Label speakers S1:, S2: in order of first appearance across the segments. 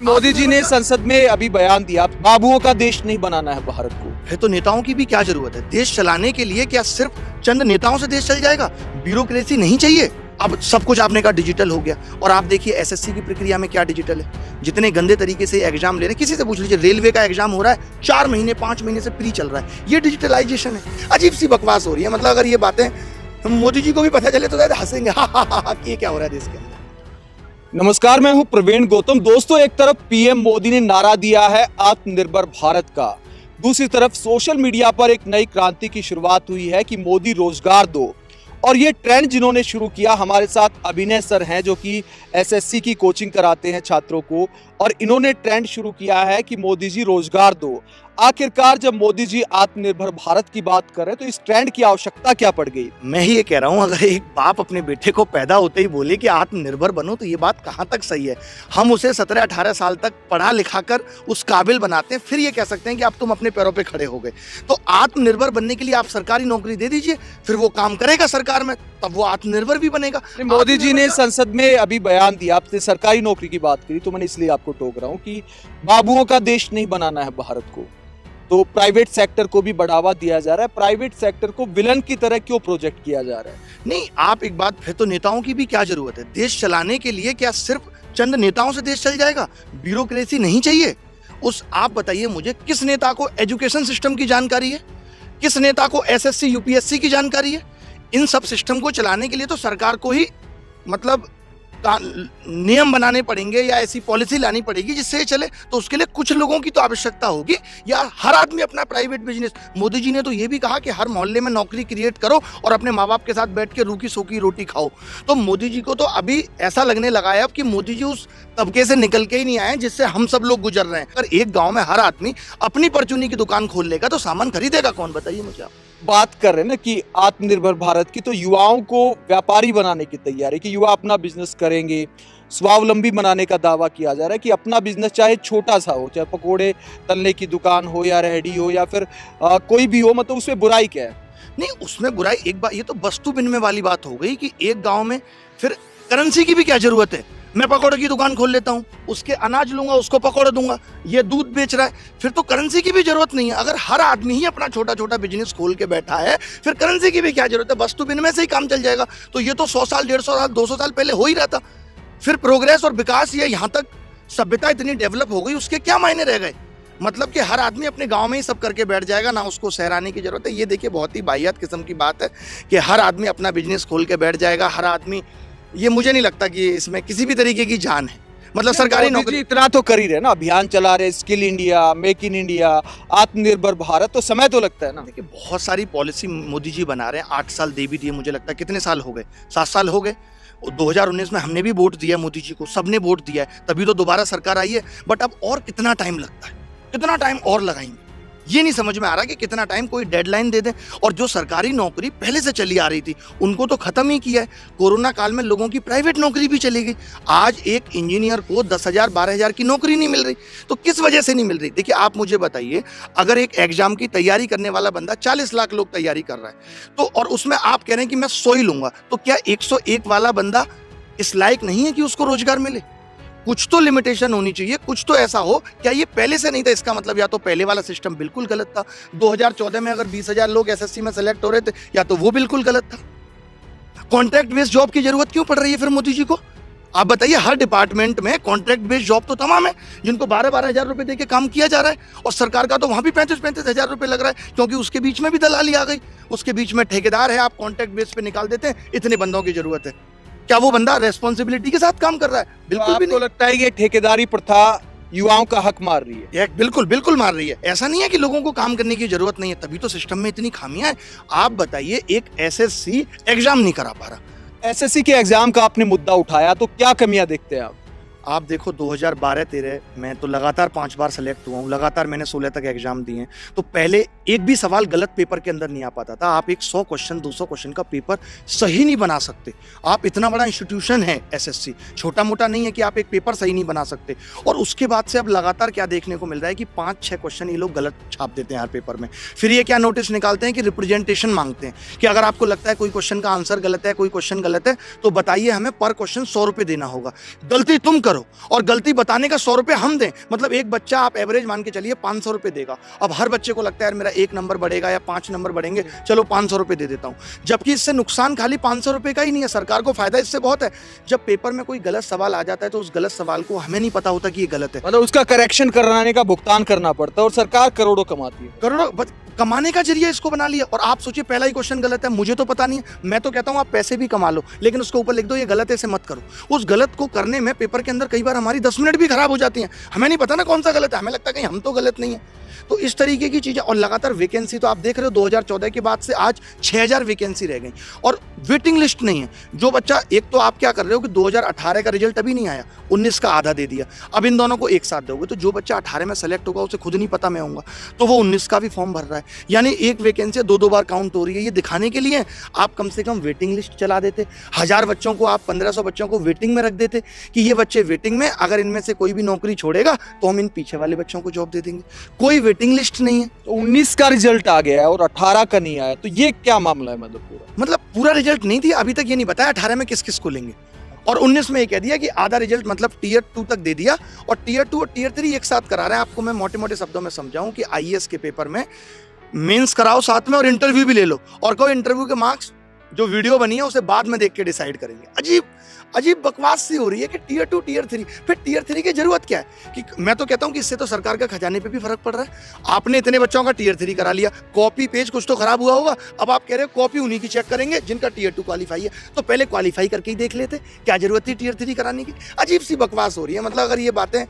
S1: मोदी जी ने संसद में अभी बयान दिया, बाबुओं का देश नहीं बनाना है भारत को।
S2: है तो नेताओं की भी क्या जरूरत है देश चलाने के लिए? क्या सिर्फ चंद नेताओं से देश चल जाएगा? ब्यूरोक्रेसी नहीं चाहिए। अब सब कुछ आपने कहा डिजिटल हो गया, और आप देखिए एसएससी की प्रक्रिया में क्या डिजिटल है। जितने गंदे तरीके से एग्जाम ले रहे हैं, किसी से पूछ लीजिए, रेलवे का एग्जाम हो रहा है 4 महीने 5 महीने से प्री चल रहा है, ये डिजिटलाइजेशन है। अजीब सी बकवास हो रही है। मतलब अगर ये बातें मोदी जी को भी पता चले तो शायद हंसेंगे, हा कि ये क्या हो रहा है देश के अंदर।
S1: नमस्कार, मैं हूं प्रवीण गौतम। दोस्तों, एक तरफ पीएम मोदी ने नारा दिया है आत्मनिर्भर भारत का, दूसरी तरफ सोशल मीडिया पर एक नई क्रांति की शुरुआत हुई है कि मोदी रोजगार दो। और ये ट्रेंड जिन्होंने शुरू किया, हमारे साथ अभिनय सर हैं जो कि एसएससी की कोचिंग कराते हैं छात्रों को, और इन्होंने ट्रेंड शुरू किया है कि मोदी जी रोजगार दो। आखिरकार जब मोदी जी आत्मनिर्भर भारत की बात कर रहे हैं तो इस ट्रेंड की आवश्यकता क्या पड़ गई?
S2: मैं ही ये कह रहा हूँ, अगर एक बाप अपने बेटे को पैदा होते ही बोले कि आत्मनिर्भर बनो, तो ये बात कहाँ तक सही है? हम उसे 17-18 साल तक पढ़ा लिखा कर उस काबिल बनाते हैं, फिर ये कह सकते हैं कि अब तुम अपने पैरों पे खड़े हो गए। तो आत्मनिर्भर बनने के लिए आप सरकारी नौकरी दे दीजिए, फिर वो काम करेगा सरकार में, तब वो आत्मनिर्भर भी बनेगा।
S1: मोदी जी ने संसद में अभी बयान दिया, आपसे सरकारी नौकरी की बात करी, तो मैंने इसलिए आपको टोक रहा हूँ कि बाबुओं का देश नहीं बनाना है भारत को, तो प्राइवेट सेक्टर को भी बढ़ावा दिया जा रहा है। प्राइवेट सेक्टर को विलन की तरह क्यों प्रोजेक्ट किया जा रहा है?
S2: नहीं, आप एक बात, फिर तो नेताओं की भी क्या जरूरत है देश चलाने के लिए? क्या सिर्फ चंद नेताओं से देश चल जाएगा? ब्यूरोक्रेसी नहीं चाहिए। आप बताइए मुझे, किस नेता को एजुकेशन सिस्टम की जानकारी है? किस नेता को एसएससी यूपीएससी की जानकारी है? इन सब सिस्टम को चलाने के लिए तो सरकार को ही मतलब नियम बनाने पड़ेंगे या ऐसी पॉलिसी लानी पड़ेगी जिससे चले। तो उसके लिए कुछ लोगों की तो आवश्यकता होगी, या हर आदमी अपना प्राइवेट बिजनेस। मोदी जी ने तो ये भी कहा कि हर मोहल्ले में नौकरी क्रिएट करो और अपने माँ बाप के साथ बैठ के रूखी सूखी रोटी खाओ। तो मोदी जी को तो अभी ऐसा लगने लगा है अब कि मोदी जी उस तबके से निकल के ही नहीं आए जिससे हम सब लोग गुजर रहे हैं। अगर एक गाँव में हर आदमी अपनी परचूनी की दुकान खोल लेगा तो सामान खरीदेगा कौन? बताइए मुझे आप।
S1: बात कर रहे हैं ना कि आत्मनिर्भर भारत की, तो युवाओं को व्यापारी बनाने की तैयारी, कि युवा अपना बिजनेस करेंगे, स्वावलंबी बनाने का दावा किया जा रहा है कि अपना बिजनेस चाहे छोटा सा हो, चाहे पकोड़े तलने की दुकान हो या रेहड़ी हो या फिर कोई भी हो, मतलब उसमें बुराई क्या है?
S2: नहीं, उसमें बुराई एक बात, ये तो वस्तु विनिमय वाली बात हो गई कि एक गांव में फिर करेंसी की भी क्या जरूरत है? मैं पकौड़े की दुकान खोल लेता हूँ, उसके अनाज लूंगा, उसको पकौड़े दूंगा, ये दूध बेच रहा है, फिर तो करेंसी की भी जरूरत नहीं है। अगर हर आदमी ही अपना छोटा छोटा बिजनेस खोल के बैठा है, फिर करेंसी की भी क्या जरूरत है? वस्तु विनिमय से ही काम चल जाएगा। तो ये तो 100 साल 150 साल 200 साल पहले हो ही रहा था। फिर प्रोग्रेस और विकास, ये यहाँ तक सभ्यता इतनी डेवलप हो गई, उसके क्या मायने रह गए? मतलब कि हर आदमी अपने गांव में ही सब करके बैठ जाएगा, ना उसको सहराने की जरूरत है। ये देखिए, बहुत ही वाहियात किस्म की बात है कि हर आदमी अपना बिजनेस खोल के बैठ जाएगा, हर आदमी। ये मुझे नहीं लगता कि इसमें किसी भी तरीके की जान है। मतलब सरकारी नौकरी
S1: इतना तो कर ही रहे ना, अभियान चला रहे, skill India, make in India, आत्मनिर्भर भारत, तो समय तो लगता है ना।
S2: देखिए, बहुत सारी पॉलिसी मोदी जी बना रहे हैं। 8 साल दे भी दिए, मुझे लगता है कितने साल हो गए, 7 साल हो गए। 2019 में हमने भी वोट दिया मोदी जी को, सबने वोट दिया है, तभी तो दोबारा सरकार आई है। बट अब और कितना टाइम लगता है? कितना टाइम और लगाएंगे? ये नहीं समझ में आ रहा कि कितना टाइम, कोई डेडलाइन दे दें। और जो सरकारी नौकरी पहले से चली आ रही थी उनको तो खत्म ही किया है। कोरोना काल में लोगों की प्राइवेट नौकरी भी चली गई। आज एक इंजीनियर को 10,000 12,000 की नौकरी नहीं मिल रही। तो किस वजह से नहीं मिल रही? देखिए, आप मुझे बताइए, अगर एक एग्जाम की तैयारी करने वाला बंदा 40 लाख लोग तैयारी कर रहा है, तो और उसमें आप कह रहे हैं कि मैं 100 ही लूंगा, तो क्या 101 वाला बंदा इस लायक नहीं है कि उसको रोजगार मिले? कुछ तो लिमिटेशन होनी चाहिए, कुछ तो ऐसा हो। क्या ये पहले से नहीं था? इसका मतलब या तो पहले वाला सिस्टम बिल्कुल गलत था। 2014 में अगर 20,000 लोग एसएससी में सेलेक्ट हो रहे थे, या तो वो बिल्कुल गलत था। कॉन्ट्रैक्ट बेस्ड जॉब की जरूरत क्यों पड़ रही है फिर मोदी जी को? आप बताइए, हर डिपार्टमेंट में कॉन्ट्रैक्ट बेस्ड जॉब तो तमाम है, जिनको 12-12 हजार रुपए देके काम किया जा रहा है, और सरकार का तो वहां भी 35-35 हजार रुपए लग रहा है, क्योंकि उसके बीच में भी दलाली आ गई। उसके बीच में ठेकेदार है, आप कॉन्ट्रैक्ट बेस पे निकाल देते हैं, इतने बंदों की जरूरत है। क्या वो बंदा रेस्पॉन्सिबिलिटी के साथ काम कर रहा है? बिल्कुल भी नहीं।
S1: लगता है ये ठेकेदारी प्रथा युवाओं का हक मार रही है?
S2: बिल्कुल बिल्कुल मार रही है। ऐसा नहीं है कि लोगों को काम करने की जरूरत नहीं है, तभी तो सिस्टम में इतनी खामियां हैं। आप बताइए, एक एसएससी एग्जाम नहीं करा पा रहा।
S1: एसएससी के एग्जाम का आपने मुद्दा उठाया, तो क्या कमियां देखते हैं
S2: आप देखो, 2012-13 में तो लगातार 5 बार सेलेक्ट हुआ हूँ, लगातार मैंने 16 तक एग्जाम दिए हैं। तो पहले एक भी सवाल गलत पेपर के अंदर नहीं आ पाता था। आप एक 100 क्वेश्चन 200 क्वेश्चन का पेपर सही नहीं बना सकते। आप इतना बड़ा इंस्टीट्यूशन है एसएससी, छोटा मोटा नहीं है कि आप एक पेपर सही नहीं बना सकते। और उसके बाद से अब लगातार क्या देखने को मिल रहा है कि 5-6 क्वेश्चन ये लोग गलत छाप देते हैं हर पेपर में। फिर ये क्या नोटिस निकालते हैं कि रिप्रेजेंटेशन मांगते हैं कि अगर आपको लगता है कोई क्वेश्चन का आंसर गलत है, कोई क्वेश्चन गलत है, तो बताइए, हमें पर क्वेश्चन 100 रुपये देना होगा। गलती तुम करो करो और गलती बताने का 100 रुपये हम दें। मतलब एक बच्चा आप एवरेज मान के चलिए 500 रुपये देगा। अब हर बच्चे को लगता है यार मेरा 1 नंबर बढ़ेगा या 5 नंबर बढ़ेंगे, चलो 500 रुपये दे देता हूँ। जबकि इससे नुकसान खाली 500 रुपये का ही नहीं है, सरकार को फायदा इससे बहुत है। जब पेपर में कोई गलत सवाल आ जाता है तो उस गलत सवाल को हमें नहीं पता होता कि ये गलत है,
S1: मतलब उसका करेक्शन कराने का भुगतान करना पड़ता है और सरकार करोड़ों कमाती है।
S2: करोड़ों कमाने का जरिया इसको बना लिया। और आप सोचिए पहला ही क्वेश्चन गलत है, मुझे तो पता नहीं है, मैं तो कहता हूं आप पैसे भी कमा लो लेकिन उसके ऊपर लिख दो ये गलत है, इसे मत करो। उस गलत को करने में पेपर के अंदर कई बार हमारी 10 मिनट भी खराब हो जाती हैं, हमें नहीं पता ना कौन सा गलत है, हमें लगता है कहीं हम तो गलत नहीं है। तो इस तरीके की चीजें। और लगातार वैकेंसी तो आप देख रहे हो 2014 के बाद से आज 6000 वैकेंसी रह गई और वेटिंग लिस्ट नहीं है। जो बच्चा, एक तो आप क्या कर रहे हो कि 2018 का रिजल्ट अभी नहीं आया, 19 का आधा दे दिया, अब इन दोनों को एक साथ दोगे तो जो बच्चा 18 में सेलेक्ट होगा उसे खुद नहीं पता मैं होऊंगा, तो वो 19 का भी फॉर्म भर रहा है। यानी एक वैकेंसी 2-2 बार काउंट हो रही है। ये दिखाने के लिए आप कम से कम वेटिंग लिस्ट चला देते, 1000 बच्चों को आप 1500 बच्चों को वेटिंग में रख देते कि ये बच्चे वेटिंग में, अगर इनमें से कोई भी नौकरी छोड़ेगा तो हम इन पीछे वाले बच्चों को जॉब दे देंगे। कोई वेटिंग लिस्ट नहीं है।
S1: तो 19 का रिजल्ट आ गया है और 18 का नहीं आया, तो ये क्या मामला है? मतलब
S2: पूरा रिजल्ट नहीं दिया अभी तक, ये नहीं बताया 18 में किस किस को लेंगे, और 19 में ये कह दिया कि आधा रिजल्ट मतलब टीयर 2 तक दे दिया और टीयर 2 और टीयर 3 एक साथ करा रहे हैं। आपको मैं मोटे मोटे शब्दों में समझाऊं कि आईएएस के पेपर में मेंस कराओ साथ में और इंटरव्यू भी ले लो, और कोई इंटरव्यू के मार्क्स जो वीडियो बनी है उसे बाद में देख के डिसाइड करेंगे। अजीब अजीब बकवास सी हो रही है कि टीयर 2 टीयर 3, फिर टीयर 3 की जरूरत क्या है? कि मैं तो कहता हूं कि इससे तो सरकार का खजाने पे भी फर्क पड़ रहा है। आपने इतने बच्चों का टीयर 3 करा लिया, कॉपी पेज कुछ तो खराब हुआ होगा, अब आप कह रहे हो कॉपी उन्हीं की चेक करेंगे जिनका टीयर 2 क्वालिफाई है। तो पहले क्वालिफाई करके ही देख लेते, क्या जरूरत थी टीयर 3 कराने की? अजीब सी बकवास हो रही है। मतलब अगर ये बातें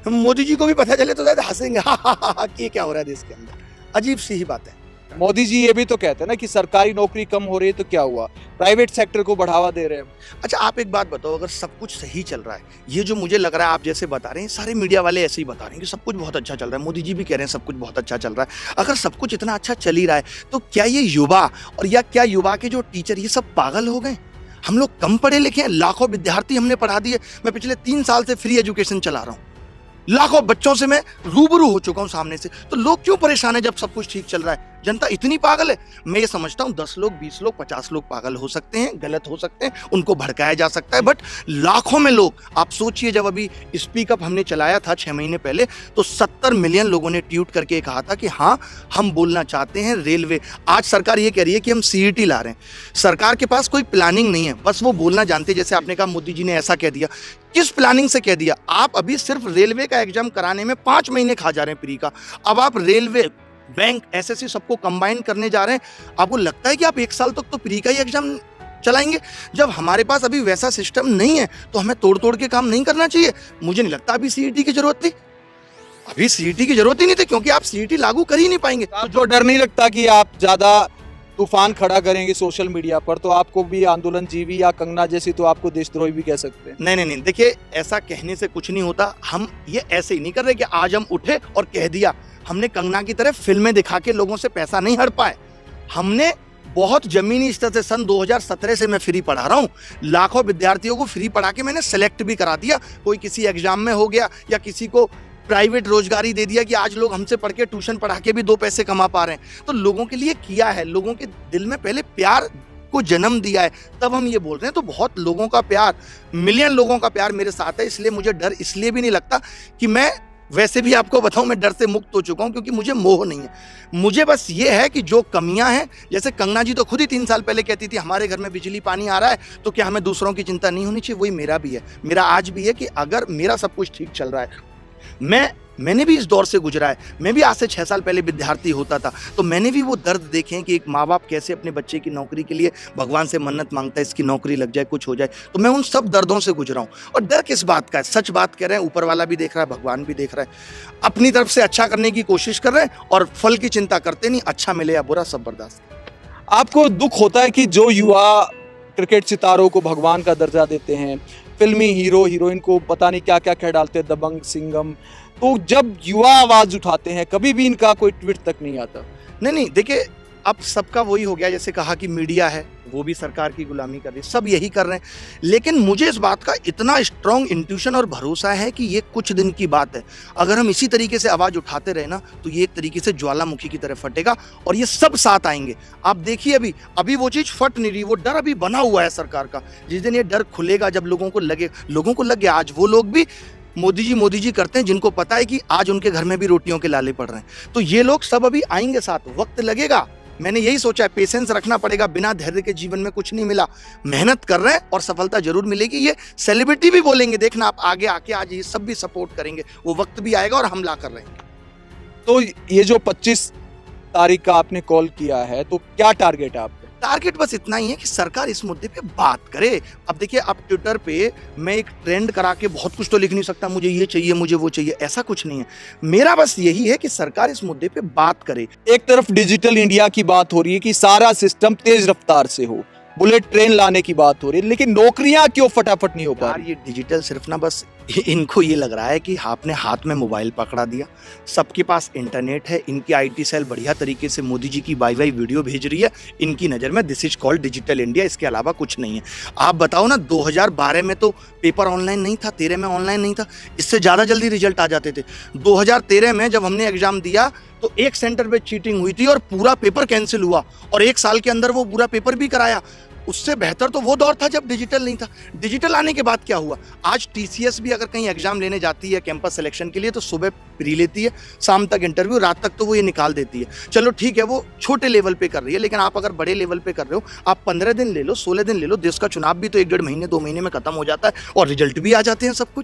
S2: मोदी जी को भी पता चले तो शायद हंसेंगे, कि ये क्या हो रहा है देश के अंदर। अजीब सी ही बात है।
S1: मोदी जी ये भी तो कहते हैं ना कि सरकारी नौकरी कम हो रही है, तो क्या हुआ, प्राइवेट सेक्टर को बढ़ावा दे रहे हैं।
S2: अच्छा आप एक बात बताओ, अगर सब कुछ सही चल रहा है, ये जो मुझे लग रहा है आप जैसे बता रहे हैं, सारे मीडिया वाले ऐसे ही बता रहे हैं कि सब कुछ बहुत अच्छा चल रहा है, मोदी जी भी कह रहे हैं सब कुछ बहुत अच्छा चल रहा है, अगर सब कुछ इतना अच्छा चल ही रहा है तो क्या ये युवा और या क्या युवा के जो टीचर ये सब पागल हो गए? हम लोग कम पढ़े लिखे हैं, लाखों विद्यार्थी हमने पढ़ा दिए। मैं पिछले 3 साल से फ्री एजुकेशन चला रहा हूँ, लाखों बच्चों से मैं रूबरू हो चुका हूं सामने से। तो लोग क्यों परेशान है जब सब कुछ ठीक चल रहा है? जनता इतनी पागल है? मैं ये समझता हूं 10 लोग, 20 लोग, 50 लोग पागल हो सकते हैं, गलत हो सकते हैं, उनको भड़काया जा सकता है, बट लाखों में लोग। आप सोचिए जब अभी स्पीक अप हमने चलाया था 6 महीने पहले, तो 70 मिलियन लोगों ने ट्वीट करके कहा था कि हाँ हम बोलना चाहते हैं रेलवे। आज सरकार ये कह रही है कि हम सीईटी ला रहे हैं। सरकार के पास कोई प्लानिंग नहीं है, बस वो बोलना जानते हैं। जैसे आपने कहा मोदी जी ने ऐसा कह दिया, किस प्लानिंग से कह दिया? आप अभी सिर्फ रेलवे का एग्जाम कराने में 5 महीने खा जा रहे हैं प्री का, अब आप रेलवे, बैंक, एसएससी सबको कंबाइन करने जा रहे हैं। आपको लगता है कि आप 1 साल तक तो प्री का ही एग्जाम चलाएंगे? जब हमारे पास अभी वैसा सिस्टम नहीं है तो हमें तोड़ तोड़ के काम नहीं करना चाहिए। मुझे नहीं लगता अभी सीईटी की जरूरत थी, अभी सीईटी की जरूरत ही नहीं थी, क्योंकि आप सीईटी लागू कर ही नहीं पाएंगे।
S1: तो जो डर नहीं लगता कि आप ज्यादा तूफान खड़ा करेंगे सोशल मीडिया पर, तो आपको भी आंदोलन जीवी या कंगना जैसी तो आपको देशद्रोही भी कह सकते हैं।
S2: नहीं, देखिए ऐसा कहने से कुछ नहीं होता। हम ये ऐसे ही नहीं कर रहे कि आज हम उठे और कह दिया। हमने कंगना की तरह फिल्में दिखा के लोगों से पैसा नहीं हड़ पाए। हमने बहुत जमीनी स्तर से सन 2017 से मैं फ्री पढ़ा रहा हूँ, लाखों विद्यार्थियों को फ्री पढ़ा के मैंने सेलेक्ट भी करा दिया। कोई किसी एग्जाम में हो गया या किसी को प्राइवेट रोजगारी दे दिया कि आज लोग हमसे पढ़ के ट्यूशन पढ़ा के भी 2 पैसे कमा पा रहे हैं। तो लोगों के लिए किया है, लोगों के दिल में पहले प्यार को जन्म दिया है, तब हम ये बोल रहे हैं। तो बहुत लोगों का प्यार, मिलियन लोगों का प्यार मेरे साथ है, इसलिए मुझे डर इसलिए भी नहीं लगता कि मैं, वैसे भी आपको बताऊं मैं डर से मुक्त हो चुका हूं, क्योंकि मुझे मोह नहीं है। मुझे बस ये है कि जो कमियां हैं, जैसे कंगना जी तो खुद ही 3 साल पहले कहती थी हमारे घर में बिजली पानी आ रहा है तो क्या हमें दूसरों की चिंता नहीं होनी चाहिए? वही मेरा भी है, मेरा आज भी है कि अगर मेरा सब कुछ ठीक चल रहा है, मैंने भी इस दौर से गुजरा है। मैं भी आज से 6 साल पहले विद्यार्थी होता था, तो मैंने भी वो दर्द देखे हैं कि एक माँ बाप कैसे अपने बच्चे की नौकरी के लिए भगवान से मन्नत मांगता है, इसकी नौकरी लग जाए, कुछ हो जाए। तो मैं उन सब दर्दों से गुजरा हूँ। और डर किस बात का है? सच बात कह रहे हैं, ऊपर वाला भी देख रहा है, भगवान भी देख रहा है। अपनी तरफ से अच्छा करने की कोशिश कर रहे हैं और फल की चिंता करते नहीं, अच्छा मिले या बुरा सब बर्दाश्त।
S1: आपको दुख होता है कि जो युवा क्रिकेट सितारों को भगवान का दर्जा देते हैं, फिल्मी हीरो हीरोइन को पता नहीं क्या क्या कह डालते हैं, दबंग, सिंघम, तो जब युवा आवाज उठाते हैं कभी भी इनका कोई ट्वीट तक नहीं आता?
S2: नहीं, देखिए अब सबका वही हो गया, जैसे कहा कि मीडिया है वो भी सरकार की गुलामी कर रही है, सब यही कर रहे हैं। लेकिन मुझे इस बात का इतना स्ट्रॉन्ग इंट्यूशन और भरोसा है कि ये कुछ दिन की बात है। अगर हम इसी तरीके से आवाज उठाते रहे ना तो ये एक तरीके से ज्वालामुखी की तरह फटेगा और ये सब साथ आएंगे। आप देखिए अभी वो चीज फट नहीं रही, वो डर अभी बना हुआ है सरकार का। जिस दिन ये डर खुलेगा, जब लोगों को लगे आज वो लोग भी मोदी जी करते हैं जिनको पता है कि आज उनके घर में भी रोटियों के लाले पड़ रहे हैं, तो ये लोग सब अभी आएंगे साथ। वक्त लगेगा, मैंने यही सोचा है, पेशेंस रखना पड़ेगा। बिना धैर्य के जीवन में कुछ नहीं मिला। मेहनत कर रहे हैं और सफलता जरूर मिलेगी। ये सेलिब्रिटी भी बोलेंगे, देखना आप आगे आके, आज ये सब भी सपोर्ट करेंगे। वो वक्त भी आएगा और हमला कर रहे हैं।
S1: तो ये जो 25 तारीख का आपने कॉल किया है, तो क्या टारगेट है आपका?
S2: टारगेट बस इतना ही है कि सरकार इस मुद्दे पे बात करे। अब देखिए, अब ट्विटर पे मैं एक ट्रेंड करा के बहुत कुछ तो लिख नहीं सकता, मुझे ये चाहिए, मुझे वो चाहिए, ऐसा कुछ नहीं है। मेरा बस यही है कि सरकार इस मुद्दे पे बात करे।
S1: एक तरफ डिजिटल इंडिया की बात हो रही है कि सारा सिस्टम तेज रफ्तार से हो, बुलेट ट्रेन लाने की बात हो रही है, लेकिन नौकरियां क्यों फटाफट नहीं हो पा रही?
S2: ये डिजिटल सिर्फ ना बस इनको ये लग रहा है कि आपने हाथ में मोबाइल पकड़ा दिया, सबके पास इंटरनेट है, इनकी आईटी सेल बढ़िया तरीके से मोदी जी की बाय बाय वीडियो भेज रही है, इनकी नज़र में this is called digital India, इसके अलावा कुछ नहीं है। आप बताओ ना, 2012 में तो पेपर ऑनलाइन नहीं था, 13 में ऑनलाइन नहीं था, इससे ज़्यादा जल्दी रिजल्ट आ जाते थे। 2013 में जब हमने एग्जाम दिया तो एक सेंटर पे चीटिंग हुई थी और पूरा पेपर कैंसिल हुआ और 1 साल के अंदर वो पूरा पेपर भी कराया। उससे बेहतर तो वो दौर था जब डिजिटल नहीं था। डिजिटल आने के बाद क्या हुआ, आज टीसीएस भी अगर कहीं एग्जाम लेने जाती है कैंपस सिलेक्शन के लिए तो सुबह प्री लेती है, शाम तक इंटरव्यू, रात तक तो वो ये निकाल देती है। चलो ठीक है, वो छोटे लेवल पे कर रही है, लेकिन आप अगर बड़े लेवल पे कर रहे हो, आप 15 दिन ले लो, 16 दिन ले लो, देश का चुनाव भी तो 1-1.5 महीने 2 महीने में खत्म हो जाता है और रिजल्ट भी आ जाते हैं। सब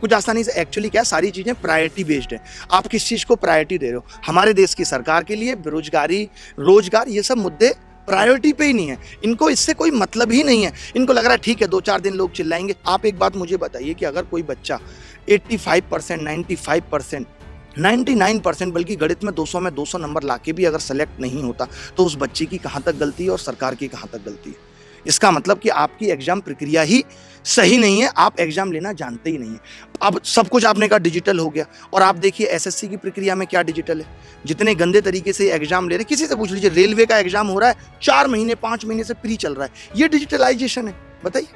S2: कुछ आसानी से। एक्चुअली क्या है, सारी चीजें प्रायोरिटी बेस्ड है। आप किस चीज को प्रायोरिटी दे रहे हो? हमारे देश की सरकार के लिए बेरोजगारी, रोजगार, ये सब मुद्दे प्रायोरिटी पे ही नहीं है। इनको इससे कोई मतलब ही नहीं है। इनको लग रहा है ठीक है 2-4 दिन लोग चिल्लाएंगे। आप एक बात मुझे बताइए कि अगर कोई बच्चा 85%, 95%, 99% बल्कि गणित में 200 में 200 नंबर लाके भी अगर सेलेक्ट नहीं होता तो उस बच्चे की कहाँ तक गलती है और सरकार की कहाँ तक गलती है? इसका मतलब कि आपकी एग्जाम प्रक्रिया ही सही नहीं है, आप एग्जाम लेना जानते ही नहीं है। अब सब कुछ आपने कहा डिजिटल हो गया, और आप देखिए एसएससी की प्रक्रिया में क्या डिजिटल है। जितने गंदे तरीके से एग्जाम ले रहे, किसी से पूछ लीजिए, रेलवे का एग्जाम हो रहा है 4 महीने 5 महीने से प्री चल रहा है, ये डिजिटलाइजेशन है? बताइए।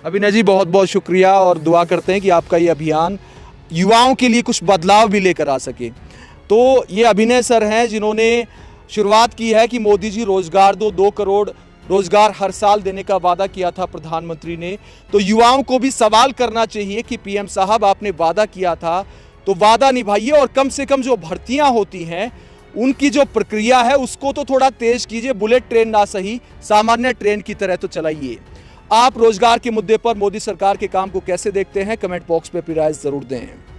S1: अभिनय जी, बहुत बहुत शुक्रिया और दुआ करते हैं कि आपका ये अभियान युवाओं के लिए कुछ बदलाव भी लेकर आ सके। तो ये अभिनय सर हैं जिन्होंने शुरुआत की है कि मोदी जी रोजगार दो, 2 करोड़ रोजगार हर साल देने का वादा किया था प्रधानमंत्री ने। तो युवाओं को भी सवाल करना चाहिए कि पीएम साहब, आपने वादा किया था तो वादा निभाइए और कम से कम जो भर्तियां होती हैं उनकी जो प्रक्रिया है उसको तो थोड़ा तेज कीजिए। बुलेट ट्रेन ना सही, सामान्य ट्रेन की तरह तो चलाइए। आप रोजगार के मुद्दे पर मोदी सरकार के काम को कैसे देखते हैं? कमेंट बॉक्स में अपनी राय जरूर दें।